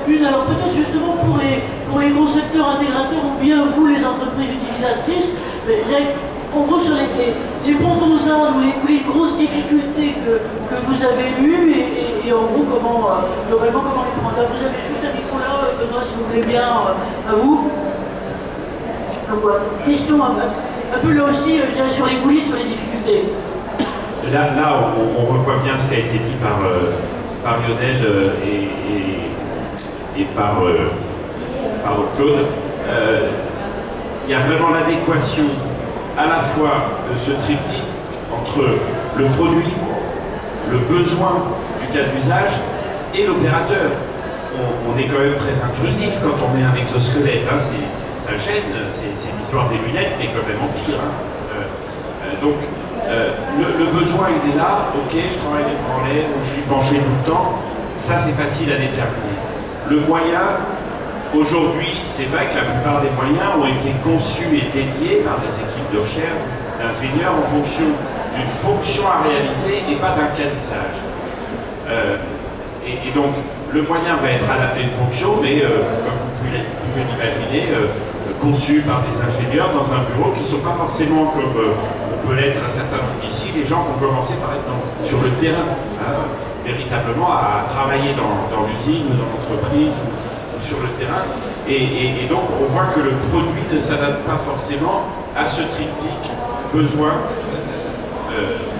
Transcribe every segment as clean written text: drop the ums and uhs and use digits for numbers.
Une, alors peut-être justement pour les concepteurs intégrateurs ou bien vous les entreprises utilisatrices, mais en gros sur les bons tonsards ou les grosses difficultés que vous avez eues et en gros globalement comment les prendre. Là vous avez juste un micro là, Benoît si vous voulez bien, à vous. Donc voilà, question un peu là aussi, je dirais sur les coulisses, sur les difficultés. Là on revoit bien ce qui a été dit par Lionel et par Claude. Il y a vraiment l'adéquation à la fois de ce triptyque entre le produit, le besoin du cas d'usage et l'opérateur. On est quand même très intrusif quand on met un exosquelette, hein, ça gêne, c'est l'histoire des lunettes, mais quand même en pire. Hein. Donc le besoin il est là, ok, je travaille les branlets, je suis penché tout le temps, ça c'est facile à déterminer. Le moyen, aujourd'hui, c'est vrai que la plupart des moyens ont été conçus et dédiés par des équipes de recherche, d'ingénieurs en fonction d'une fonction à réaliser et pas d'un cas d'usage. Et donc, le moyen va être adapté à une fonction, mais comme vous pouvez l'imaginer, conçu par des ingénieurs dans un bureau qui ne sont pas forcément comme on peut l'être un certain nombre ici, les gens vont commencer par être sur le terrain, hein, véritablement à travailler dans l'usine ou dans l'entreprise ou sur le terrain. Et donc on voit que le produit ne s'adapte pas forcément à ce triptyque besoin,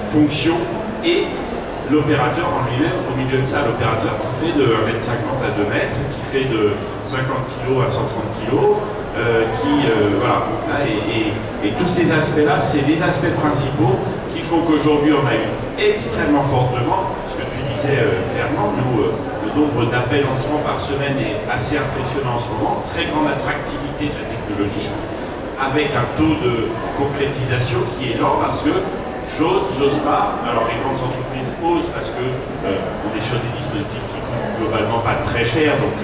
fonction et l'opérateur en lui-même. Au milieu de ça, l'opérateur qui fait de 1,50 m à 2 m, qui fait de 50 kg à 130 kg, voilà. Et tous ces aspects-là, c'est les aspects principaux qui font qu'aujourd'hui on a eu extrêmement forte demande. Ce que tu disais clairement, nous, le nombre d'appels entrants par semaine est assez impressionnant en ce moment, très grande attractivité de la technologie, avec un taux de concrétisation qui est énorme parce que j'ose pas. Alors les grandes entreprises osent parce que on est sur des dispositifs qui coûtent globalement pas très cher, donc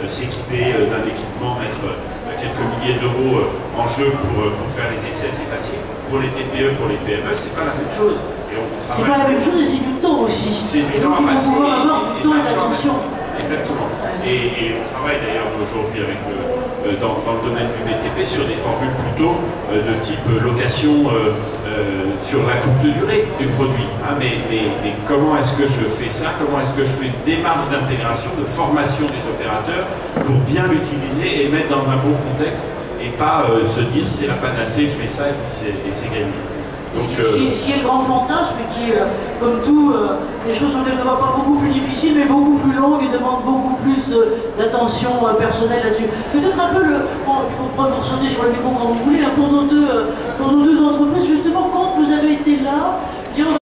s'équiper d'un équipement, mettre quelques milliers d'euros en jeu pour faire les essais, c'est facile. Pour les TPE, pour les PME, c'est pas la même chose. C'est pas la même chose et c'est du temps aussi. C'est du temps à passer. Exactement. Et on travaille d'ailleurs aujourd'hui avec dans le domaine du BTP sur des formules plutôt de type location sur la courte durée du produit. Hein, mais comment est-ce que je fais ça? Comment est-ce que je fais une démarche d'intégration, de formation des opérateurs pour bien l'utiliser et le mettre dans un bon contexte et pas se dire c'est la panacée, je fais ça et puis c'est gagné. Donc, ce qui est le grand fantasme et qui, comme tout, les choses sont quelquefois pas beaucoup plus difficiles mais beaucoup plus longues et demandent beaucoup plus d'attention personnelle là-dessus. Peut-être un peu, on peut vous sauter sur le micro quand vous voulez, hein, pour nos deux entreprises.